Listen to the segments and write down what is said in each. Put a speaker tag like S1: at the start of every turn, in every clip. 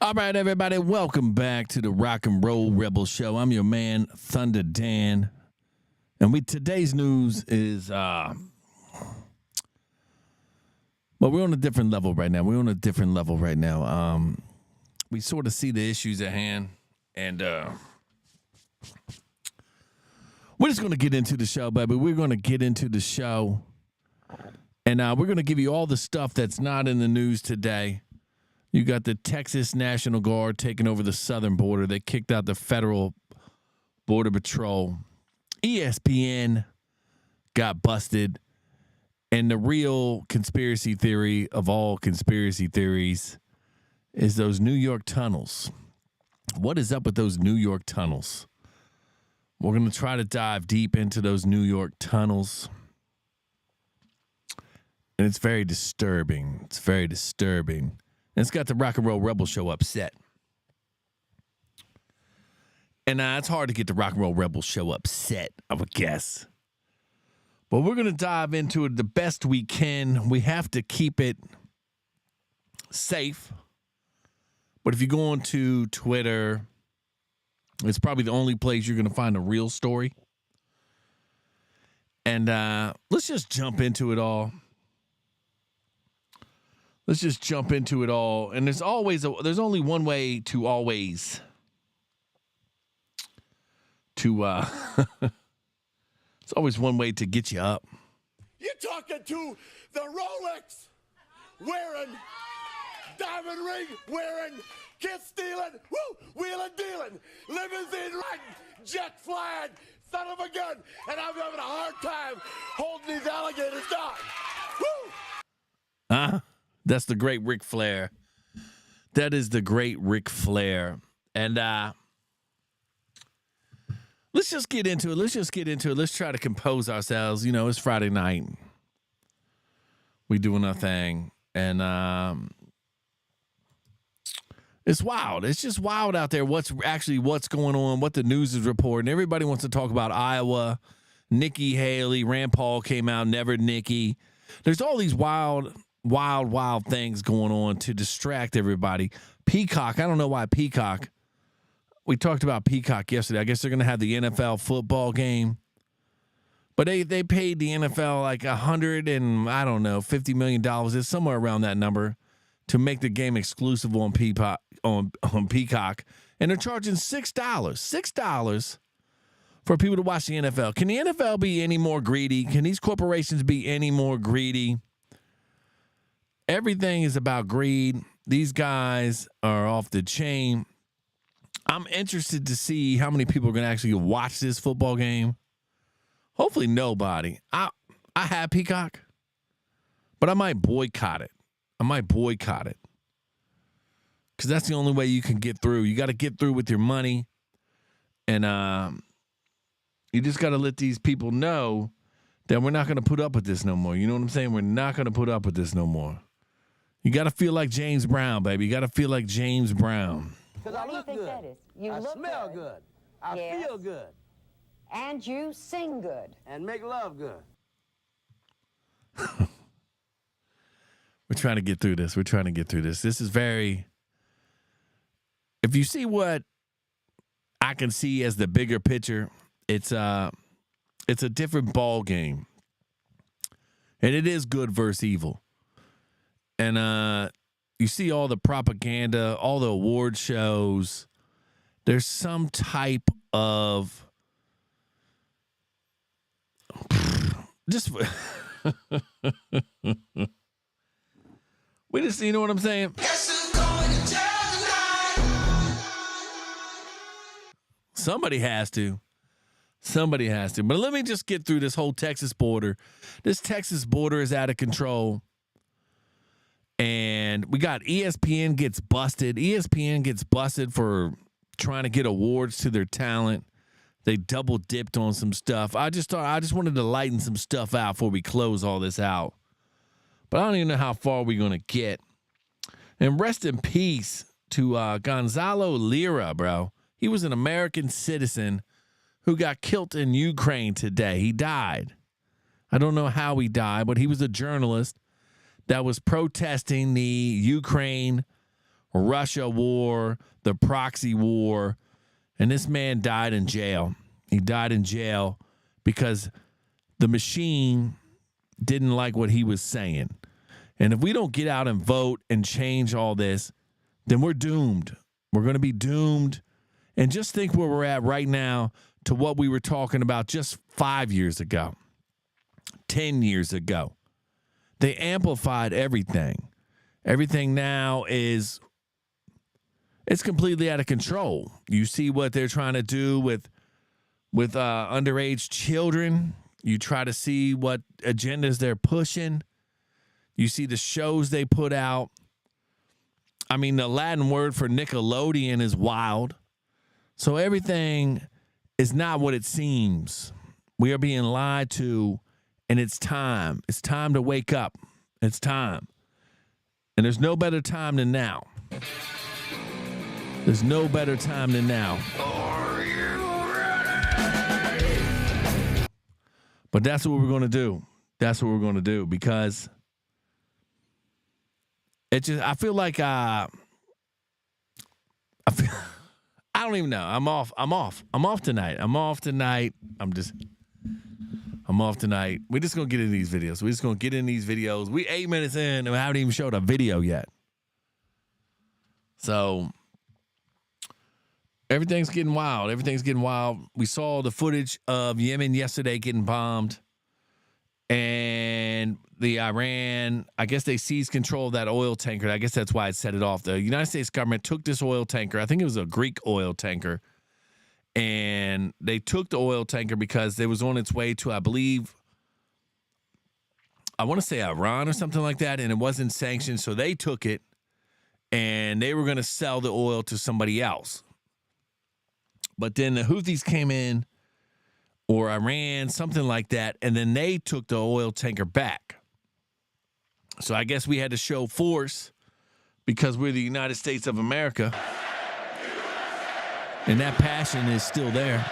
S1: All right, everybody, welcome back to the Rock and Roll Rebel Show. I'm your man, Thunder Dan. And today's news is, well, we're on a different level right now. We sort of see the issues at hand, and we're just going to get into the show, baby. We're going to get into the show, and we're going to give you all the stuff that's not in the news today. You got the Texas National Guard taking over the southern border. They kicked out the federal border patrol. ESPN got busted. And the real conspiracy theory of all conspiracy theories is those New York tunnels. What is up with those New York tunnels? We're going to try to dive deep into those New York tunnels. And it's very disturbing. And it's got the Rock and Roll Rebel Show upset. And it's hard to get the Rock and Roll Rebel Show upset, I would guess. But we're going to dive into it the best we can. We have to keep it safe. But if you go on to Twitter, it's probably the only place you're going to find a real story. And let's just jump into it all. And there's only one way to always it's always one way to get you up.
S2: You're talking to the Rolex wearing, diamond ring wearing, kiss stealing, wheeling dealing, limousine riding, jet flying, son of a gun, and I'm having a hard time holding these alligators down. Woo!
S1: That's the great Ric Flair. That is the great Ric Flair. And let's just get into it. Let's try to compose ourselves. You know, it's Friday night. We doing our thing. And it's wild. It's just wild out there what's going on, what the news is reporting. Everybody wants to talk about Iowa, Nikki Haley, Rand Paul came out, never Nikki. There's all these wild things going on to distract everybody. Peacock, I don't know why Peacock. We talked about Peacock yesterday. I guess they're going to have the NFL football game. But they paid the NFL like $50 million. It's somewhere around that number to make the game exclusive on Peacock. And they're charging $6 for people to watch the NFL. Can the NFL be any more greedy? Can these corporations be any more greedy? Everything is about greed. These guys are off the chain. I'm interested to see how many people are going to actually watch this football game. Hopefully nobody. I have Peacock, but I might boycott it. Because that's the only way you can get through. You got to get through with your money. And you just got to let these people know that we're not going to put up with this no more. You know what I'm saying? We're not going to put up with this no more. You got to feel like James Brown, baby. You got to feel like James Brown.
S3: Because I look good. That is? I smell good. I feel good.
S4: And you sing good.
S3: And make love good.
S1: We're trying to get through this. This is very... If you see what I can see as the bigger picture, it's a different ball game. And it is good versus evil. And you see all the propaganda, all the award shows. There's some type of just you know what I'm saying? Somebody has to. But let me just get through this whole Texas border. This Texas border is out of control. And we got ESPN gets busted. ESPN gets busted for trying to get awards to their talent. They double dipped on some stuff. I just wanted to lighten some stuff out before we close all this out. But I don't even know how far we're going to get. And rest in peace to Gonzalo Lira, bro. He was an American citizen who got killed in Ukraine today. He died. I don't know how he died, but he was a journalist that was protesting the Ukraine Russia war, the proxy war, and this man died in jail. He died in jail because the machine didn't like what he was saying. And if we don't get out and vote and change all this, then we're doomed. We're going to be doomed. And just think where we're at right now to what we were talking about just 5 years ago, 10 years ago. They amplified everything. Everything now it's completely out of control. You see what they're trying to do with underage children. You try to see what agendas they're pushing. You see the shows they put out. I mean, the Latin word for Nickelodeon is wild. So everything is not what it seems. We are being lied to, and it's time. It's time to wake up. It's time. And there's no better time than now. There's no better time than now. Are you ready? But that's what we're going to do. That's what we're going to do because I feel like I don't even know. I'm off tonight. I'm off tonight. We're just going to get in these videos. We 8 minutes in and we haven't even showed a video yet. So everything's getting wild. We saw the footage of Yemen yesterday getting bombed. And the Iran, I guess they seized control of that oil tanker. I guess that's why it set it off. The United States government took this oil tanker. I think it was a Greek oil tanker. And they took the oil tanker because it was on its way to, I want to say Iran or something like that. And it wasn't sanctioned. So they took it and they were going to sell the oil to somebody else. But then the Houthis came in, or Iran, something like that, and then they took the oil tanker back. So I guess we had to show force because we're the United States of America. And that passion is still there.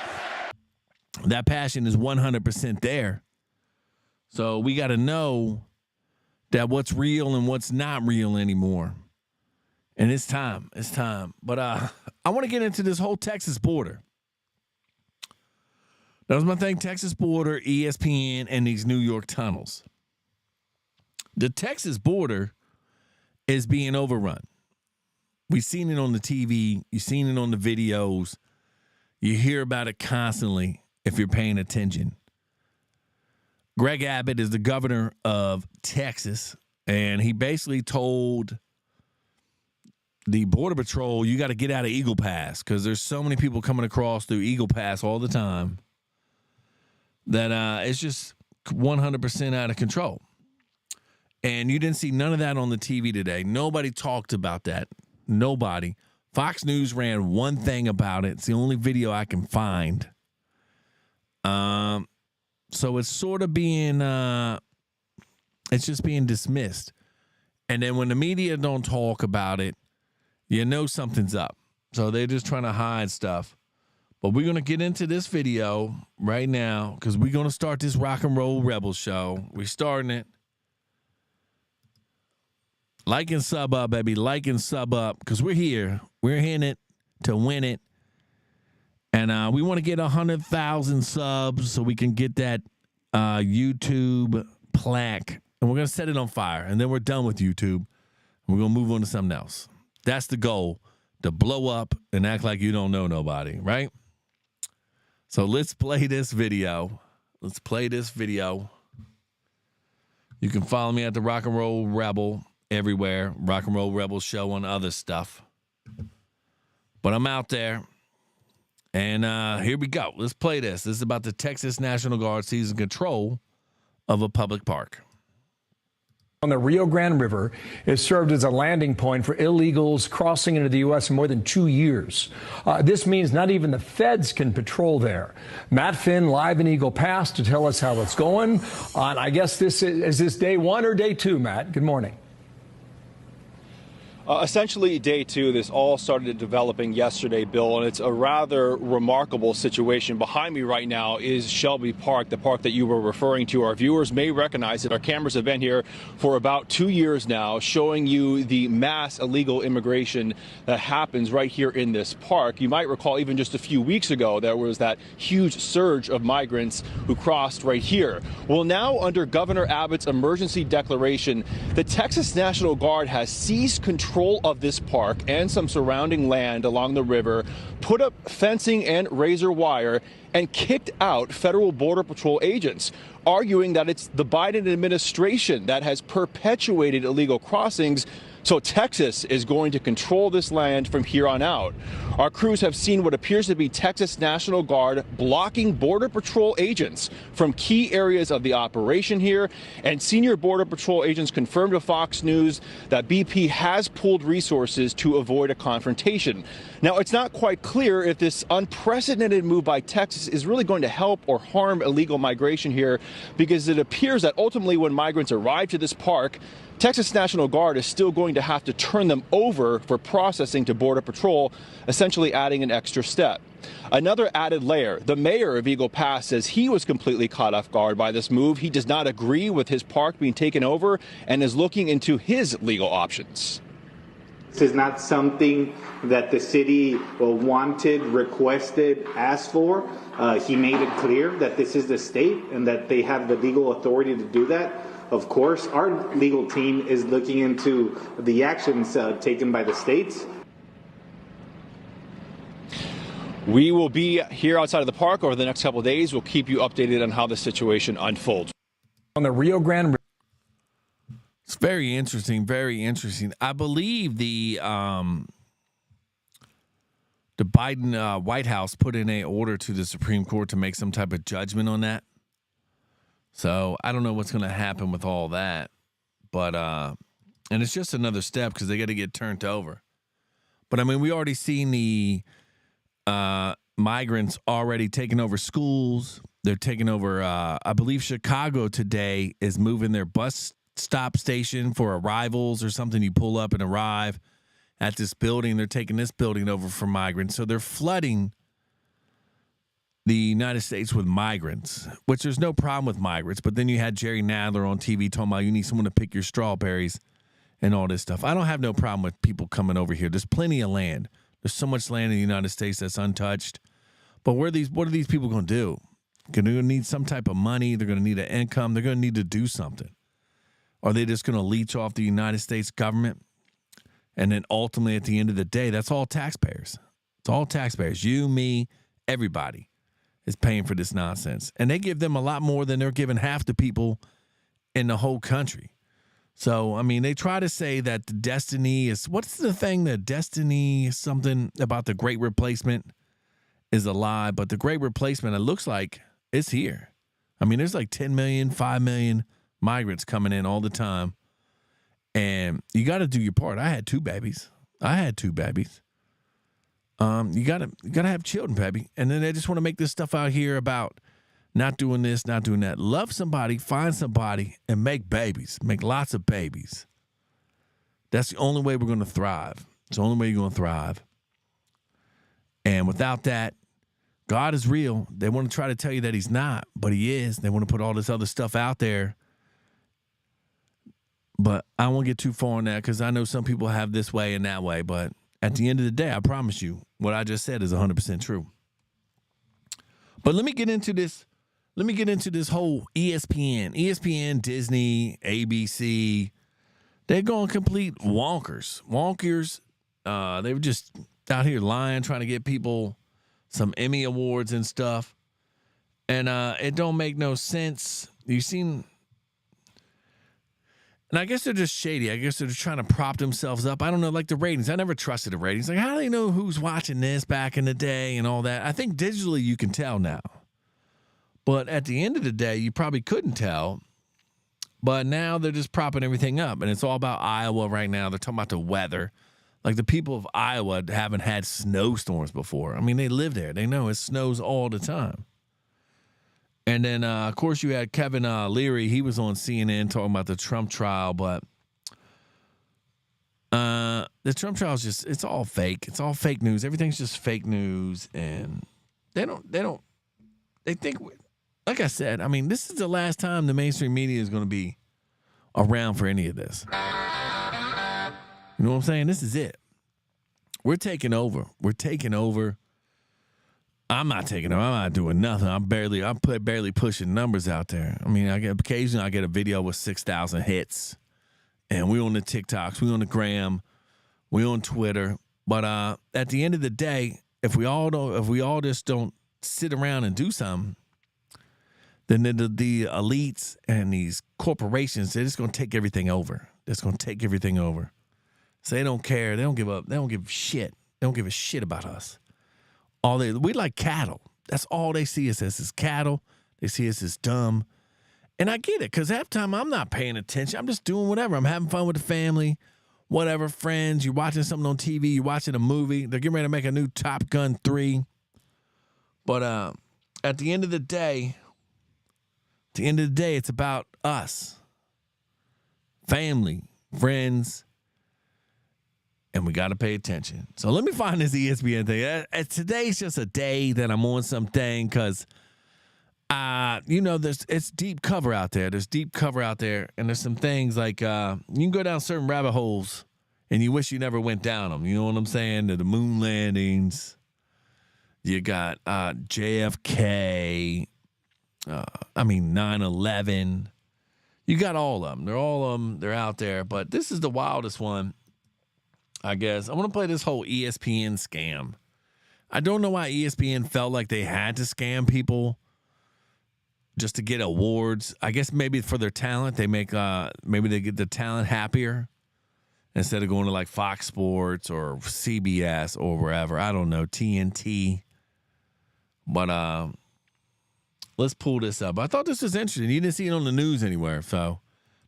S1: That passion is 100% there. So we got to know that what's real and what's not real anymore. And it's time. It's time. But I want to get into this whole Texas border. That was my thing, Texas border, ESPN, and these New York tunnels. The Texas border is being overrun. We've seen it on the TV. You've seen it on the videos. You hear about it constantly if you're paying attention. Greg Abbott is the governor of Texas, and he basically told the Border Patrol, you got to get out of Eagle Pass because there's so many people coming across through Eagle Pass all the time that it's just 100% out of control. And you didn't see none of that on the TV today. Nobody talked about that. Nobody. Fox News ran one thing about it. It's the only video I can find. So it's sort of being, it's just being dismissed. And then when the media don't talk about it, you know something's up. So they're just trying to hide stuff. But we're going to get into this video right now because we're going to start this Rock and Roll Rebel show. We're starting it. Like and sub up, baby. Like and sub up because we're here. We're in it to win it. And we want to get 100,000 subs so we can get that YouTube plaque. And we're going to set it on fire. And then we're done with YouTube. We're going to move on to something else. That's the goal, to blow up and act like you don't know nobody, right? So let's play this video. Let's play this video. You can follow me at the Rock and Roll Rebel everywhere. Rock and Roll Rebel show on other stuff. But I'm out there. And here we go. Let's play this. This is about the Texas National Guard seizing control of a public park.
S5: On the Rio Grande River has served as a landing point for illegals crossing into the U.S. in more than 2 years. This means not even the feds can patrol there. Matt Finn live in Eagle Pass to tell us how it's going. I guess is this day one or day two, Matt? Good morning.
S6: Essentially, day two, this all started developing yesterday, Bill, and it's a rather remarkable situation. Behind me right now is Shelby Park, the park that you were referring to. Our viewers may recognize it. Our cameras have been here for about 2 years now, showing you the mass illegal immigration that happens right here in this park. You might recall even just a few weeks ago, there was that huge surge of migrants who crossed right here. Well, now under Governor Abbott's emergency declaration, the Texas National Guard has seized control of this park and some surrounding land along the river, put up fencing and razor wire, and kicked out federal Border Patrol agents, arguing that it's the Biden administration that has perpetuated illegal crossings. So Texas is going to control this land from here on out. Our crews have seen what appears to be Texas National Guard blocking Border Patrol agents from key areas of the operation here. And senior Border Patrol agents confirmed to Fox News that BP has pulled resources to avoid a confrontation. Now, it's not quite clear if this unprecedented move by Texas is really going to help or harm illegal migration here, because it appears that ultimately when migrants arrive to this park, Texas National Guard is still going to have to turn them over for processing to Border Patrol, essentially adding an extra step. Another added layer, the mayor of Eagle Pass says he was completely caught off guard by this move. He does not agree with his park being taken over and is looking into his legal options.
S7: This is not something that the city wanted, requested, asked for. He made it clear that this is the state and that they have the legal authority to do that. Of course, our legal team is looking into the actions taken by the states.
S6: We will be here outside of the park over the next couple of days. We'll keep you updated on how the situation unfolds.
S5: On the Rio Grande.
S1: It's very interesting, very interesting. I believe the Biden White House put in an order to the Supreme Court to make some type of judgment on that. So I don't know what's going to happen with all that, but and it's just another step because they got to get turned over. But I mean, we already seen the migrants already taking over schools. They're taking over. I believe Chicago today is moving their bus stop station for arrivals or something. You pull up and arrive at this building. They're taking this building over for migrants. So they're flooding the United States with migrants, which there's no problem with migrants. But then you had Jerry Nadler on TV talking about you need someone to pick your strawberries and all this stuff. I don't have no problem with people coming over here. There's plenty of land. There's so much land in the United States that's untouched. But what are these people going to do? They're going to need some type of money. They're going to need an income. They're going to need to do something. Are they just going to leech off the United States government? And then ultimately, at the end of the day, that's all taxpayers. It's all taxpayers. You, me, everybody is paying for this nonsense. And they give them a lot more than they're giving half the people in the whole country. So, I mean, they try to say that the destiny is, what's the thing that destiny is something about the great replacement is a lie, but the great replacement, it looks like it's here. I mean, there's like 10 million, 5 million migrants coming in all the time. And you got to do your part. I had two babies. You gotta have children, baby. And then they just want to make this stuff out here about not doing this, not doing that. Love somebody, find somebody, and make babies. Make lots of babies. That's the only way we're going to thrive. It's the only way you're going to thrive. And without that, God is real. They want to try to tell you that he's not, but he is. They want to put all this other stuff out there. But I won't get too far on that because I know some people have this way and that way, but at the end of the day, I promise you, what I just said is 100% true. But let me get into this. Let me get into this whole ESPN, Disney, ABC. They're going complete wonkers. They were just out here lying, trying to get people some Emmy awards and stuff. And it don't make no sense. You've seen... And I guess they're just shady. I guess they're just trying to prop themselves up. I don't know, like the ratings. I never trusted the ratings. Like, how do they know who's watching this back in the day and all that? I think digitally you can tell now. But at the end of the day, you probably couldn't tell. But now they're just propping everything up. And it's all about Iowa right now. They're talking about the weather. Like the people of Iowa haven't had snowstorms before. I mean, they live there. They know it snows all the time. And then, of course, you had Kevin Leary. He was on CNN talking about the Trump trial. But The Trump trial is it's all fake. It's all fake news. Everything's just fake news. And they think, like I said, I mean, this is the last time the mainstream media is going to be around for any of this. You know what I'm saying? This is it. We're taking over. I'm not taking over. I'm not doing nothing. I'm barely pushing numbers out there. I mean, occasionally I get a video with 6,000 hits, and we on the TikToks, we on the gram, we on Twitter. But at the end of the day, if we all just don't sit around and do something, then the elites and these corporations, they're just going to take everything over. So they don't care. They don't give up. They don't give a shit. They don't give a shit about us. We like cattle. That's all they see us as is cattle. They see us as dumb. And I get it, because half the time I'm not paying attention. I'm just doing whatever. I'm having fun with the family, whatever, friends. You're watching something on TV. You're watching a movie. They're getting ready to make a new Top Gun 3. But at the end of the day, it's about us. Family, friends, and we got to pay attention. So let me find this ESPN thing. Today's just a day that I'm on something because, it's deep cover out there. There's deep cover out there, and there's some things like you can go down certain rabbit holes, and you wish you never went down them. You know what I'm saying? The moon landings. You got JFK. 9/11. You got all of them. They're out there. But this is the wildest one, I guess. I want to play this whole ESPN scam. I don't know why ESPN felt like they had to scam people just to get awards. I guess maybe for their talent, maybe they get the talent happier instead of going to like Fox Sports or CBS or wherever. I don't know, TNT. But let's pull this up. I thought this was interesting. You didn't see it on the news anywhere, so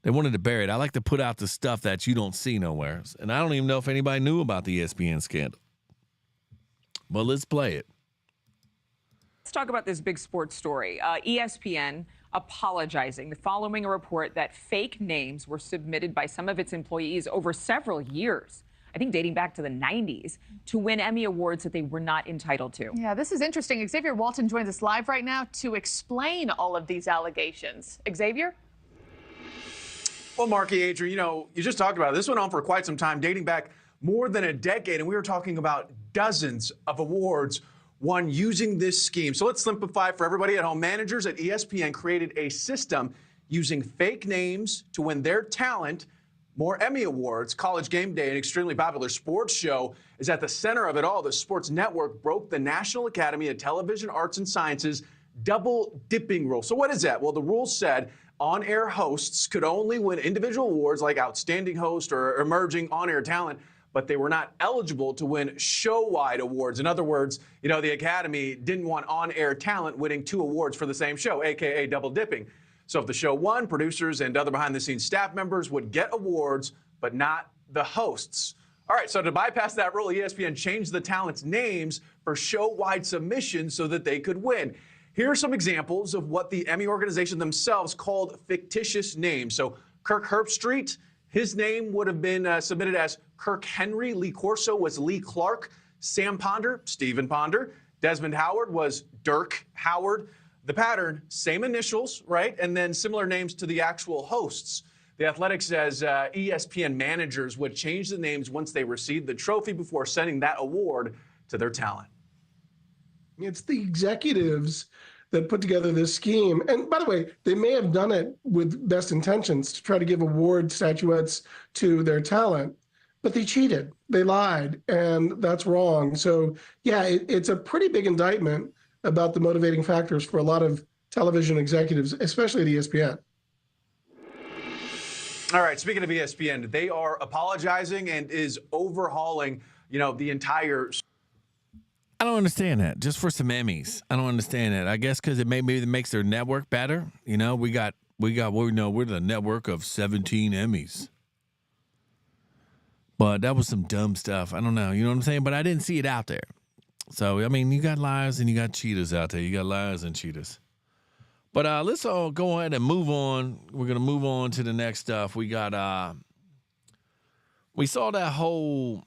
S1: they wanted to bury it. I like to put out the stuff that you don't see nowhere. And I don't even know if anybody knew about the ESPN scandal. But let's play it.
S8: Let's talk about this big sports story. ESPN apologizing following a report that fake names were submitted by some of its employees over several years, I think dating back to the 90s, to win Emmy Awards that they were not entitled to.
S9: Yeah, this is interesting. Xavier Walton joins us live right now to explain all of these allegations. Xavier?
S10: Well, Marky, Adrian, you just talked about it. This went on for quite some time, dating back more than a decade, and we were talking about dozens of awards won using this scheme. So let's simplify for everybody at home. Managers at ESPN created a system using fake names to win their talent more Emmy Awards. College Game Day, an extremely popular sports show, is at the center of it all. The sports network broke the National Academy of Television Arts and Sciences double dipping rule. So what is that? Well, the rule said on-air hosts could only win individual awards like Outstanding Host or Emerging On-Air Talent, but they were not eligible to win show-wide awards. In other words, the Academy didn't want on-air talent winning 2 awards for the same show, a.k.a. double dipping. So if the show won, producers and other behind-the-scenes staff members would get awards, but not the hosts. All right, so to bypass that rule, ESPN changed the talents' names for show-wide submissions so that they could win. Here are some examples of what the Emmy organization themselves called fictitious names. So Kirk Herbstreit, his name would have been submitted as Kirk Henry. Lee Corso was Lee Clark. Sam Ponder, Stephen Ponder. Desmond Howard was Dirk Howard. The pattern, same initials, right? And then similar names to the actual hosts. The Athletic says ESPN managers would change the names once they received the trophy before sending that award to their talent.
S11: It's the executives that put together this scheme. And by the way, they may have done it with best intentions to try to give award statuettes to their talent, but they cheated. They lied, and that's wrong. So, yeah, it's a pretty big indictment about the motivating factors for a lot of television executives, especially at ESPN.
S10: All right, speaking of ESPN, they are apologizing and is overhauling, the entire.
S1: I don't understand that. Just for some Emmys, I don't understand that. I guess because maybe it makes their network better. We got. We're the network of 17 Emmys. But that was some dumb stuff. I don't know. You know what I'm saying? But I didn't see it out there. So, you got liars and you got cheaters out there. You got liars and cheaters. But let's all go ahead and move on. We're going to move on to the next stuff. We got we saw that whole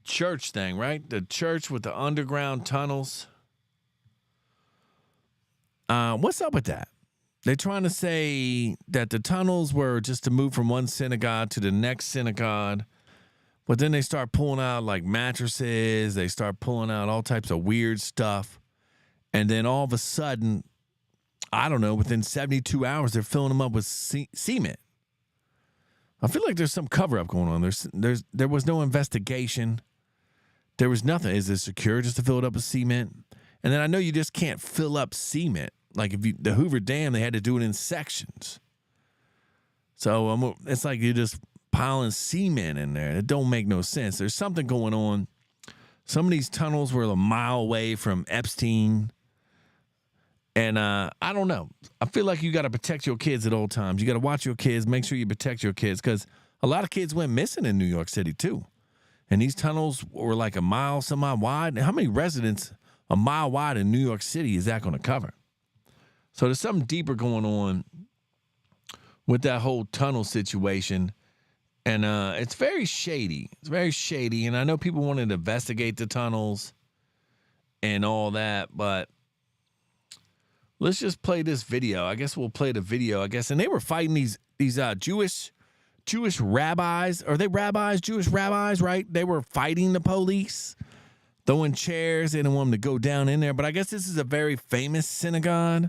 S1: church thing, right? The church with the underground tunnels. What's up with that? They're trying to say that the tunnels were just to move from one synagogue to the next synagogue. But then they start pulling out like mattresses. They start pulling out all types of weird stuff. And then all of a sudden, I don't know, within 72 hours, they're filling them up with cement. I feel like there's some cover-up going on. There was no investigation. There was nothing. Is it secure just to fill it up with cement? And then I know you just can't fill up cement. Like the Hoover Dam, they had to do it in sections. So it's like you're just piling cement in there. It don't make no sense. There's something going on. Some of these tunnels were a mile away from Epstein. And I don't know. I feel like you got to protect your kids at all times. You got to watch your kids, make sure you protect your kids, because a lot of kids went missing in New York City too. And these tunnels were like a mile, some mile wide. How many residents a mile wide in New York City is that going to cover? So there's something deeper going on with that whole tunnel situation. And it's very shady. It's very shady. And I know people wanted to investigate the tunnels and all that, but let's just play this video. I guess we'll play the video, I guess. And they were fighting these Jewish rabbis. Are they rabbis? Jewish rabbis, right? They were fighting the police, throwing chairs. They didn't want them to go down in there. But I guess this is a very famous synagogue.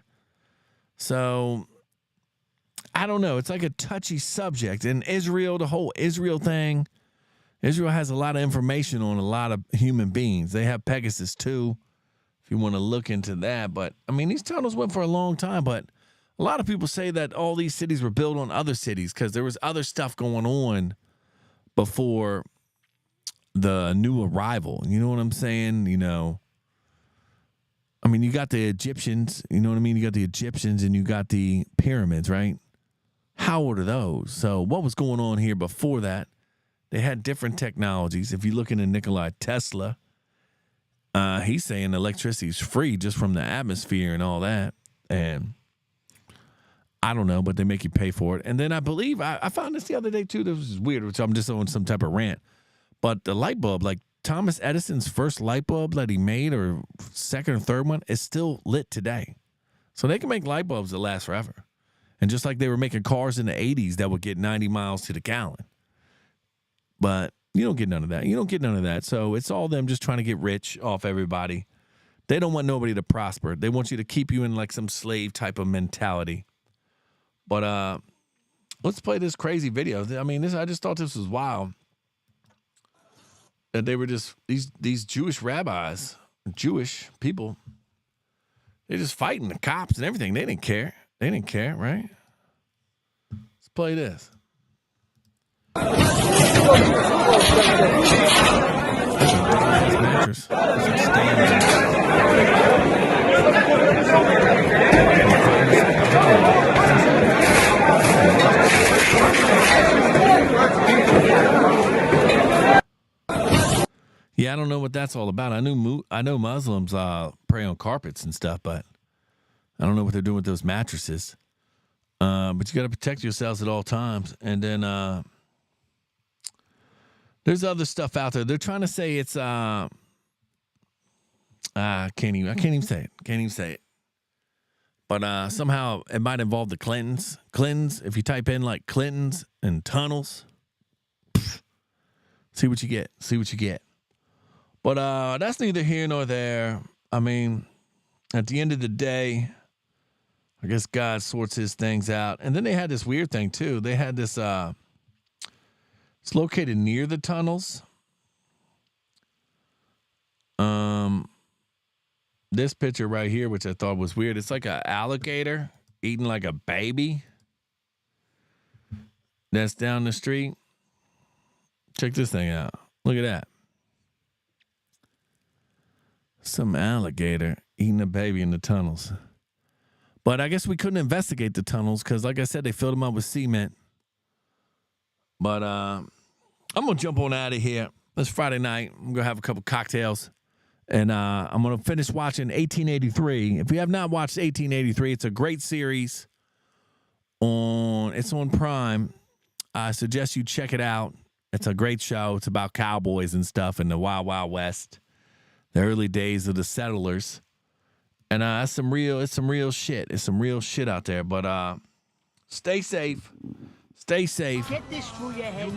S1: So I don't know. It's like a touchy subject. And Israel, the whole Israel thing, Israel has a lot of information on a lot of human beings. They have Pegasus too, if you want to look into that. But, I mean, these tunnels went for a long time. But a lot of people say that all these cities were built on other cities because there was other stuff going on before the new arrival. You know what I'm saying? You know, I mean, you got the Egyptians, you know what I mean? You got the Egyptians and you got the pyramids, right? How old are those? So what was going on here before that? They had different technologies. If you look into Nikola Tesla, he's saying electricity is free just from the atmosphere and all that. And I don't know, but they make you pay for it. And then I believe, I found this the other day too. This was weird, which I'm just on some type of rant. But the light bulb, like Thomas Edison's first light bulb that he made, or second or third one, is still lit today. So they can make light bulbs that last forever. And just like they were making cars in the 80s that would get 90 miles to the gallon. But you don't get none of that. You don't get none of that. So it's all them just trying to get rich off everybody. They don't want nobody to prosper. They want you to keep you in like some slave type of mentality. But let's play this crazy video. I mean, I just thought this was wild. That they were just, these Jewish rabbis, Jewish people, they're just fighting the cops and everything. They didn't care. They didn't care, right? Let's play this. Mattress. Yeah, I don't know what that's all about. I know Muslims pray on carpets and stuff, but I don't know what they're doing with those mattresses. But you got to protect yourselves at all times. And then there's other stuff out there. They're trying to say it's I can't even say it. But somehow it might involve the Clintons. Clintons, if you type in like Clintons and tunnels, see what you get. But that's neither here nor there. I mean, at the end of the day, I guess God sorts his things out. And then they had this weird thing, too. They had this, it's located near the tunnels. This picture right here, which I thought was weird, it's like an alligator eating like a baby that's down the street. Check this thing out. Look at that. Some alligator eating a baby in the tunnels. But I guess we couldn't investigate the tunnels because, like I said, they filled them up with cement. But I'm going to jump on out of here. It's Friday night. I'm going to have a couple cocktails. And I'm going to finish watching 1883. If you have not watched 1883, it's a great series. It's on Prime. I suggest you check it out. It's a great show. It's about cowboys and stuff in the Wild Wild West, the early days of the settlers. And it's some real shit. It's some real shit out there. But stay safe. Stay safe.
S12: Get this through your head.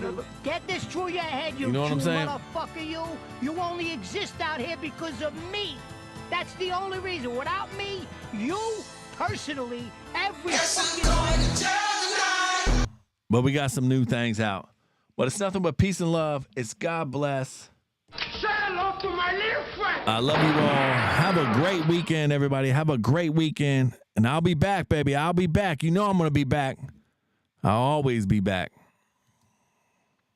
S12: Get this through your head, you
S1: know what I'm saying?
S12: Motherfucker, you. You only exist out here because of me. That's the only reason. Without me, you personally, every fucking.
S1: But we got some new things out. But it's nothing but peace and love. It's God bless.
S12: Say hello to my little friend.
S1: I love you all. Have a great weekend, everybody. Have a great weekend. And I'll be back, baby. I'll be back. You know I'm going to be back. I'll always be back.